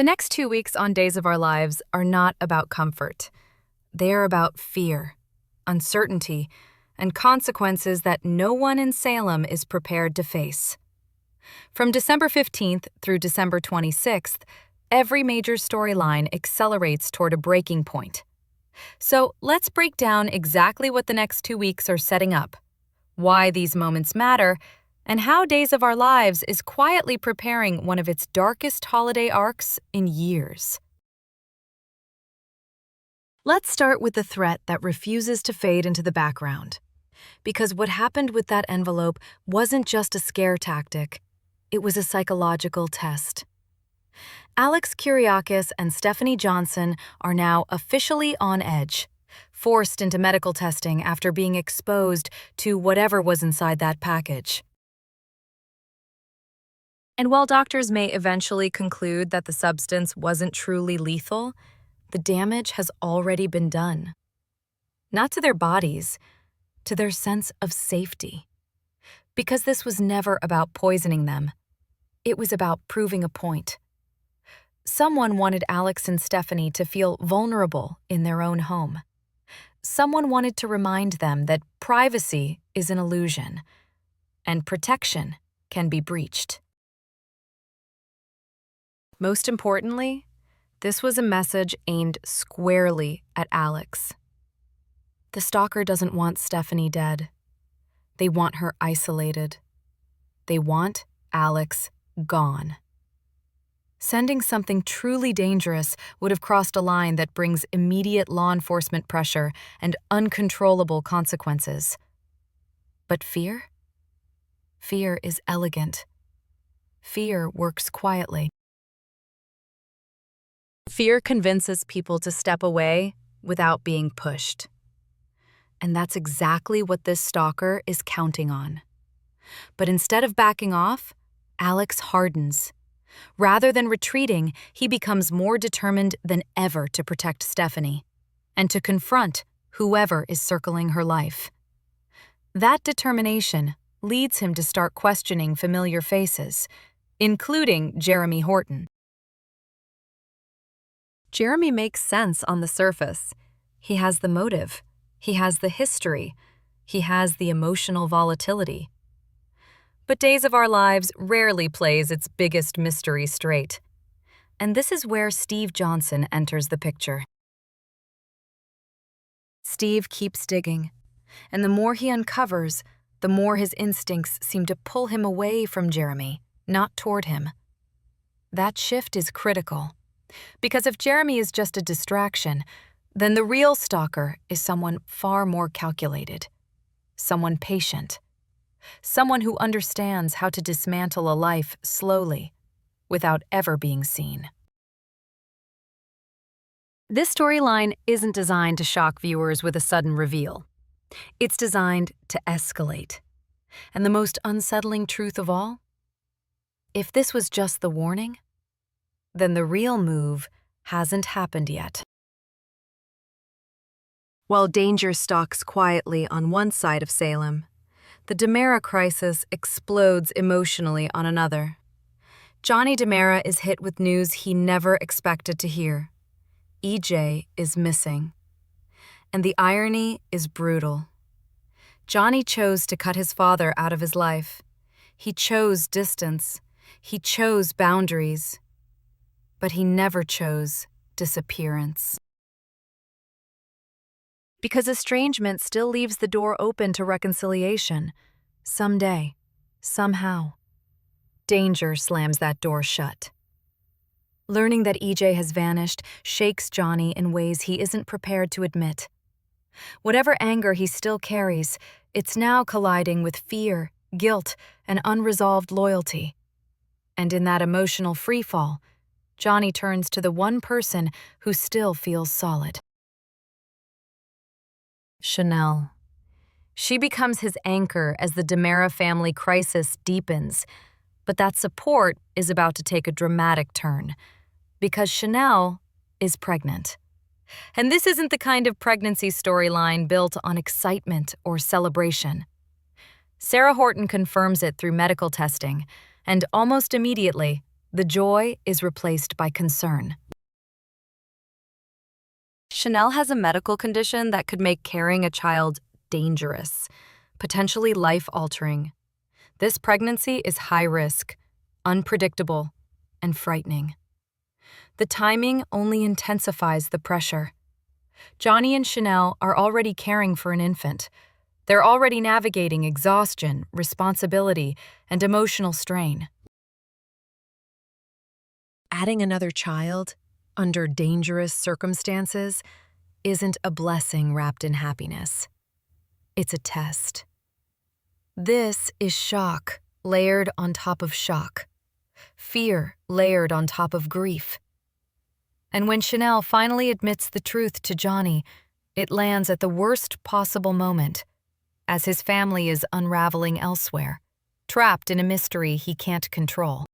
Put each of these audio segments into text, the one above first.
The next 2 weeks on Days of Our Lives are not about comfort. They are about fear, uncertainty, and consequences that no one in Salem is prepared to face. From December 15th through December 26th, every major storyline accelerates toward a breaking point. So let's break down exactly what the next 2 weeks are setting up, why these moments matter, and how Days of Our Lives is quietly preparing one of its darkest holiday arcs in years. Let's start with the threat that refuses to fade into the background. Because what happened with that envelope wasn't just a scare tactic, it was a psychological test. Alex Kyriakis and Stephanie Johnson are now officially on edge, forced into medical testing after being exposed to whatever was inside that package. And while doctors may eventually conclude that the substance wasn't truly lethal, the damage has already been done. Not to their bodies, to their sense of safety. Because this was never about poisoning them. It was about proving a point. Someone wanted Alex and Stephanie to feel vulnerable in their own home. Someone wanted to remind them that privacy is an illusion, and protection can be breached. Most importantly, this was a message aimed squarely at Alex. The stalker doesn't want Stephanie dead. They want her isolated. They want Alex gone. Sending something truly dangerous would have crossed a line that brings immediate law enforcement pressure and uncontrollable consequences. But fear? Fear is elegant. Fear works quietly. Fear convinces people to step away without being pushed. And that's exactly what this stalker is counting on. But instead of backing off, Alex hardens. Rather than retreating, he becomes more determined than ever to protect Stephanie and to confront whoever is circling her life. That determination leads him to start questioning familiar faces, including Jeremy Horton. Jeremy makes sense on the surface. He has the motive. He has the history. He has the emotional volatility. But Days of Our Lives rarely plays its biggest mystery straight. And this is where Steve Johnson enters the picture. Steve keeps digging, and the more he uncovers, the more his instincts seem to pull him away from Jeremy, not toward him. That shift is critical. Because if Jeremy is just a distraction, then the real stalker is someone far more calculated, someone patient, someone who understands how to dismantle a life slowly, without ever being seen. This storyline isn't designed to shock viewers with a sudden reveal. It's designed to escalate. And the most unsettling truth of all? If this was just the warning, then the real move hasn't happened yet. While danger stalks quietly on one side of Salem, the DiMera crisis explodes emotionally on another. Johnny DiMera is hit with news he never expected to hear. EJ is missing. And the irony is brutal. Johnny chose to cut his father out of his life. He chose distance. He chose boundaries. But he never chose disappearance. Because estrangement still leaves the door open to reconciliation. Someday, somehow. Danger slams that door shut. Learning that EJ has vanished shakes Johnny in ways he isn't prepared to admit. Whatever anger he still carries, it's now colliding with fear, guilt, and unresolved loyalty. And in that emotional freefall, Johnny turns to the one person who still feels solid. Chanel. She becomes his anchor as the DiMera family crisis deepens, but that support is about to take a dramatic turn, because Chanel is pregnant. And this isn't the kind of pregnancy storyline built on excitement or celebration. Sarah Horton confirms it through medical testing, and almost immediately, The joy is replaced by concern. Chanel has a medical condition that could make carrying a child dangerous, potentially life-altering. This pregnancy is high risk, unpredictable, and frightening. The timing only intensifies the pressure. Johnny and Chanel are already caring for an infant. They're already navigating exhaustion, responsibility, and emotional strain. Adding another child, under dangerous circumstances, isn't a blessing wrapped in happiness. It's a test. This is shock layered on top of shock, fear layered on top of grief. And when Chanel finally admits the truth to Johnny, it lands at the worst possible moment, as his family is unraveling elsewhere, trapped in a mystery he can't control.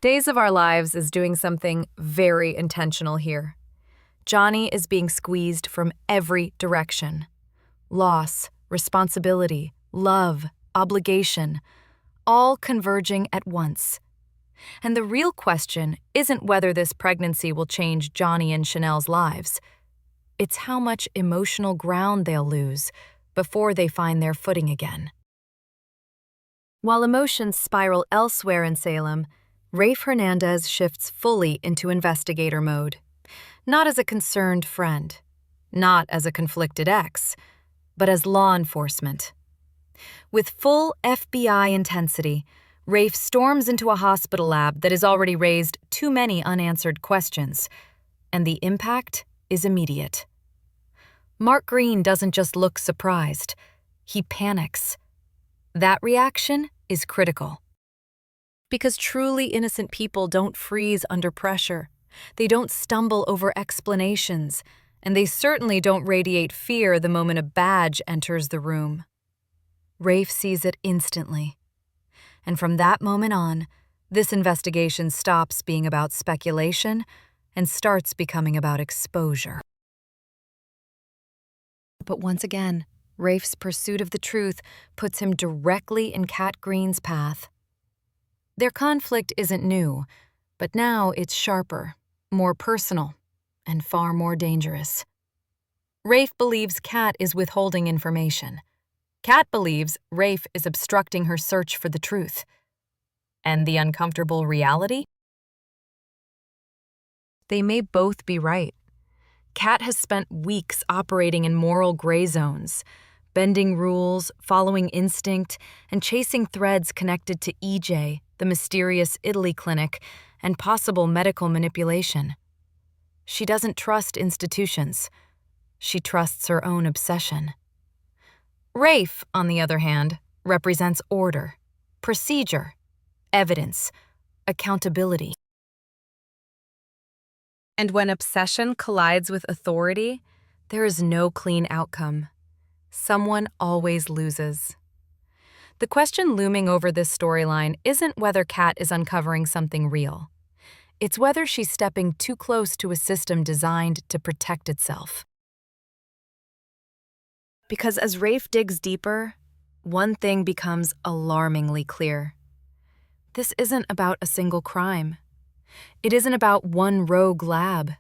Days of Our Lives is doing something very intentional here. Johnny is being squeezed from every direction. Loss, responsibility, love, obligation, all converging at once. And the real question isn't whether this pregnancy will change Johnny and Chanel's lives. It's how much emotional ground they'll lose before they find their footing again. While emotions spiral elsewhere in Salem, Rafe Hernandez shifts fully into investigator mode. Not as a concerned friend, not as a conflicted ex, but as law enforcement. With full FBI intensity, Rafe storms into a hospital lab that has already raised too many unanswered questions, and the impact is immediate. Mark Green doesn't just look surprised, he panics. That reaction is critical. Because truly innocent people don't freeze under pressure. They don't stumble over explanations, and they certainly don't radiate fear the moment a badge enters the room. Rafe sees it instantly. And from that moment on, this investigation stops being about speculation and starts becoming about exposure. But once again, Rafe's pursuit of the truth puts him directly in Kat Green's path. Their conflict isn't new, but now it's sharper, more personal, and far more dangerous. Rafe believes Kat is withholding information. Kat believes Rafe is obstructing her search for the truth. And the uncomfortable reality? They may both be right. Kat has spent weeks operating in moral gray zones, bending rules, following instinct, and chasing threads connected to EJ, the mysterious Italy clinic, and possible medical manipulation. She doesn't trust institutions. She trusts her own obsession. Rafe, on the other hand, represents order, procedure, evidence, accountability. And when obsession collides with authority, there is no clean outcome. Someone always loses. The question looming over this storyline isn't whether Kat is uncovering something real. It's whether she's stepping too close to a system designed to protect itself. Because as Rafe digs deeper, one thing becomes alarmingly clear. This isn't about a single crime. It isn't about one rogue lab.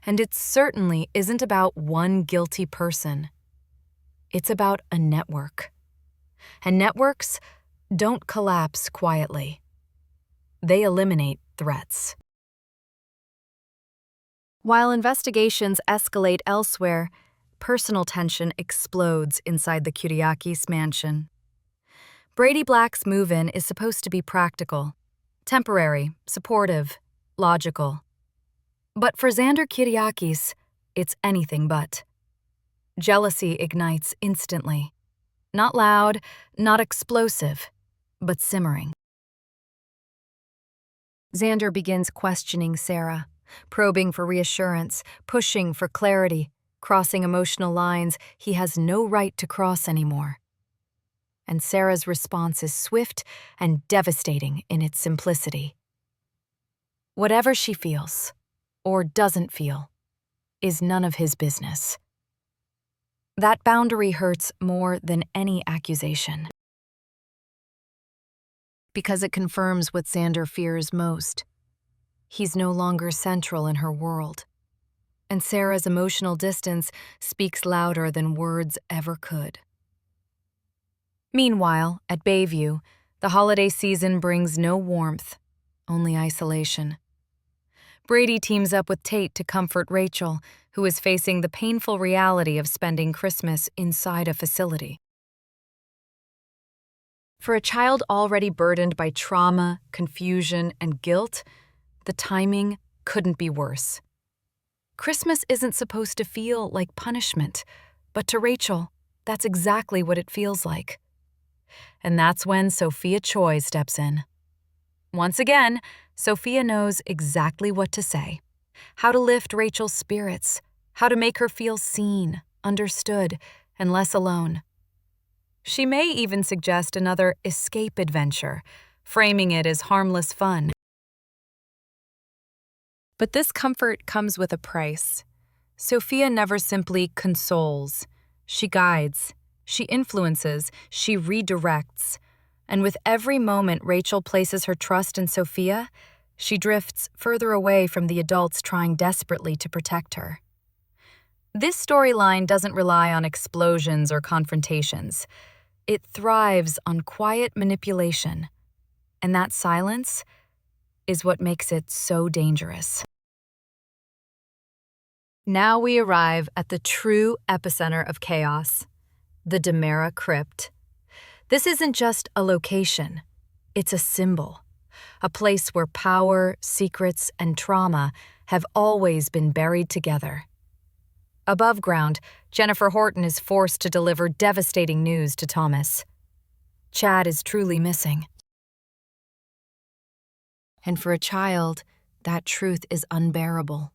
And it certainly isn't about one guilty person. It's about a network. And networks don't collapse quietly. They eliminate threats. While investigations escalate elsewhere, personal tension explodes inside the Kyriakis mansion. Brady Black's move-in is supposed to be practical, temporary, supportive, logical. But for Xander Kyriakis, it's anything but. Jealousy ignites instantly. Not loud, not explosive, but simmering. Xander begins questioning Sarah, probing for reassurance, pushing for clarity, crossing emotional lines he has no right to cross anymore. And Sarah's response is swift and devastating in its simplicity. Whatever she feels, or doesn't feel, is none of his business. That boundary hurts more than any accusation. because it confirms what Xander fears most. He's no longer central in her world. And Sarah's emotional distance speaks louder than words ever could. Meanwhile, at Bayview, the holiday season brings no warmth, only isolation. Brady teams up with Tate to comfort Rachel, who is facing the painful reality of spending Christmas inside a facility. For a child already burdened by trauma, confusion, and guilt, the timing couldn't be worse. Christmas isn't supposed to feel like punishment, but to Rachel, that's exactly what it feels like. And that's when Sophia Choi steps in. Once again, Sophia knows exactly what to say, how to lift Rachel's spirits, how to make her feel seen, understood, and less alone. She may even suggest another escape adventure, framing it as harmless fun. But this comfort comes with a price. Sophia never simply consoles. She guides, she influences, she redirects. And with every moment Rachel places her trust in Sophia, she drifts further away from the adults trying desperately to protect her. This storyline doesn't rely on explosions or confrontations. It thrives on quiet manipulation. And that silence is what makes it so dangerous. Now we arrive at the true epicenter of chaos, the DiMera Crypt. This isn't just a location, it's a symbol, a place where power, secrets, and trauma have always been buried together. Above ground, Jennifer Horton is forced to deliver devastating news to Thomas. Chad is truly missing. And for a child, that truth is unbearable.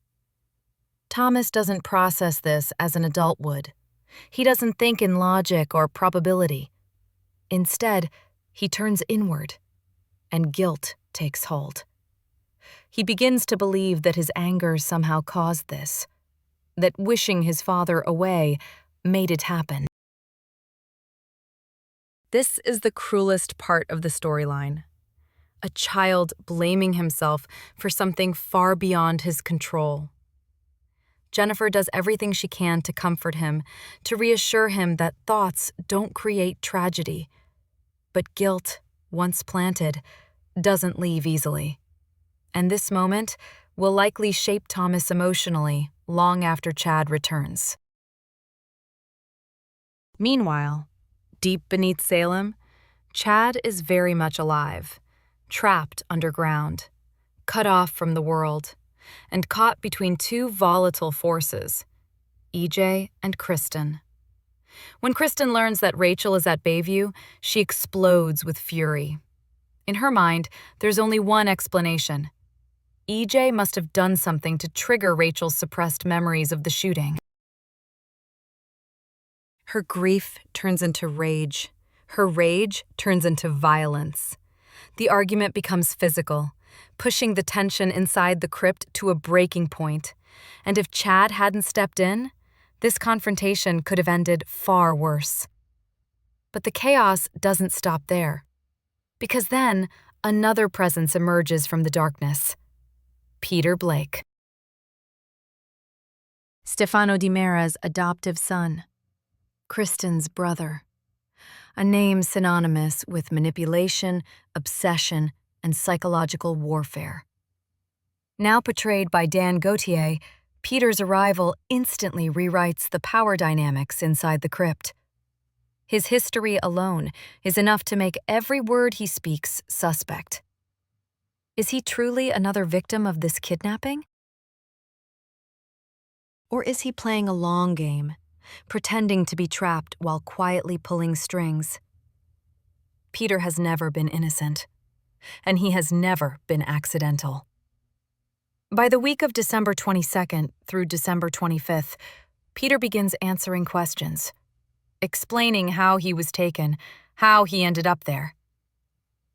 Thomas doesn't process this as an adult would. He doesn't think in logic or probability. Instead, he turns inward, and guilt takes hold. He begins to believe that his anger somehow caused this, that wishing his father away made it happen. This is the cruelest part of the storyline. A child blaming himself for something far beyond his control. Jennifer does everything she can to comfort him, to reassure him that thoughts don't create tragedy. But guilt, once planted, doesn't leave easily. And this moment will likely shape Thomas emotionally long after Chad returns. Meanwhile, deep beneath Salem, Chad is very much alive, trapped underground, cut off from the world, and caught between two volatile forces, EJ and Kristen. When Kristen learns that Rachel is at Bayview, she explodes with fury. In her mind, there's only one explanation. EJ must have done something to trigger Rachel's suppressed memories of the shooting. Her grief turns into rage. Her rage turns into violence. The argument becomes physical, pushing the tension inside the crypt to a breaking point. And if Chad hadn't stepped in, this confrontation could have ended far worse. But the chaos doesn't stop there. Because then, another presence emerges from the darkness. Peter Blake. Stefano DiMera's adoptive son. Kristen's brother. A name synonymous with manipulation, obsession, and psychological warfare. Now portrayed by Dan Gauthier, Peter's arrival instantly rewrites the power dynamics inside the crypt. His history alone is enough to make every word he speaks suspect. Is he truly another victim of this kidnapping? Or is he playing a long game, pretending to be trapped while quietly pulling strings? Peter has never been innocent, and he has never been accidental. By the week of December 22nd through December 25th, Peter begins answering questions, explaining how he was taken, how he ended up there.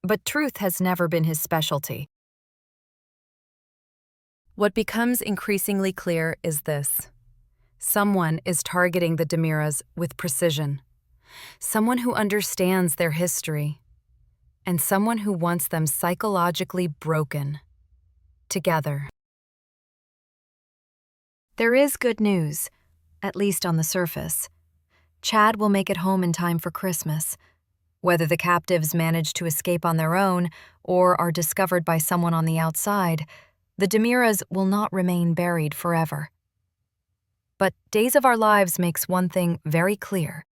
But truth has never been his specialty. What becomes increasingly clear is this. Someone is targeting the DiMeras with precision. Someone who understands their history. and someone who wants them psychologically broken. Together. There is good news, at least on the surface. Chad will make it home in time for Christmas. Whether the captives manage to escape on their own or are discovered by someone on the outside, the DeMiras will not remain buried forever. But Days of Our Lives makes one thing very clear.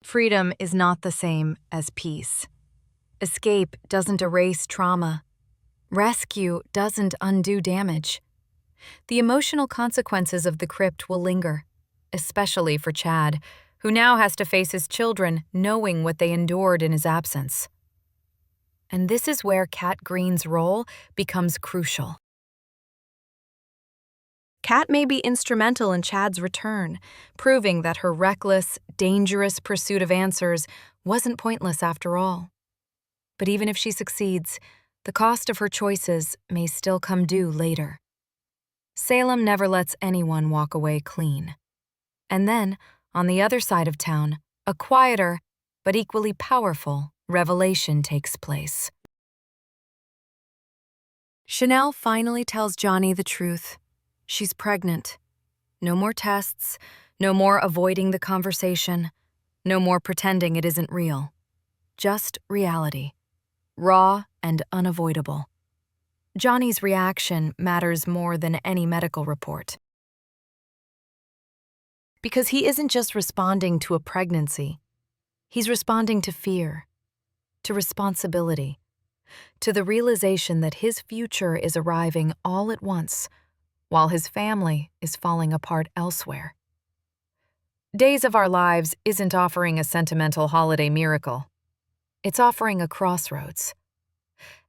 Freedom is not the same as peace. Escape doesn't erase trauma. Rescue doesn't undo damage. The emotional consequences of the crypt will linger, especially for Chad, who now has to face his children knowing what they endured in his absence. And this is where Kat Green's role becomes crucial. Kat may be instrumental in Chad's return, proving that her reckless, dangerous pursuit of answers wasn't pointless after all. But even if she succeeds, the cost of her choices may still come due later. Salem never lets anyone walk away clean. And then, on the other side of town, a quieter, but equally powerful, revelation takes place. Chanel finally tells Johnny the truth. She's pregnant. No more tests, no more avoiding the conversation, no more pretending it isn't real. Just reality. Raw and unavoidable. Johnny's reaction matters more than any medical report. Because he isn't just responding to a pregnancy. He's responding to fear, to responsibility, to the realization that his future is arriving all at once, while his family is falling apart elsewhere. Days of Our Lives isn't offering a sentimental holiday miracle. It's offering a crossroads.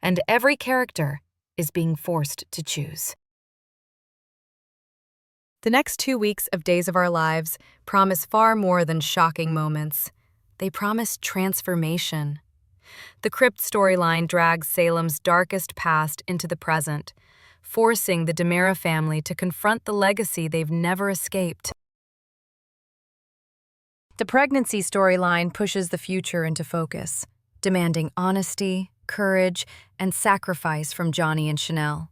And every character is being forced to choose. The next 2 weeks of Days of Our Lives promise far more than shocking moments. They promise transformation. The crypt storyline drags Salem's darkest past into the present, forcing the DeMira family to confront the legacy they've never escaped. The pregnancy storyline pushes the future into focus, demanding honesty, courage, and sacrifice from Johnny and Chanel.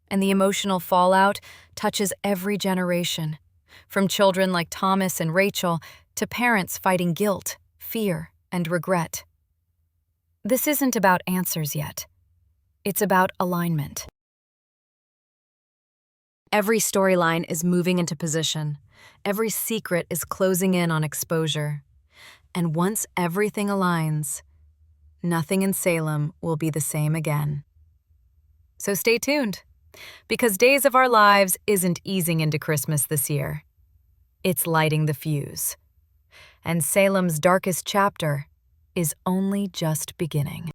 And the emotional fallout touches every generation, from children like Thomas and Rachel to parents fighting guilt, fear, and regret. This isn't about answers yet. It's about alignment. Every storyline is moving into position. Every secret is closing in on exposure. And once everything aligns, nothing in Salem will be the same again. So stay tuned, because Days of Our Lives isn't easing into Christmas this year. It's lighting the fuse. And Salem's darkest chapter is only just beginning.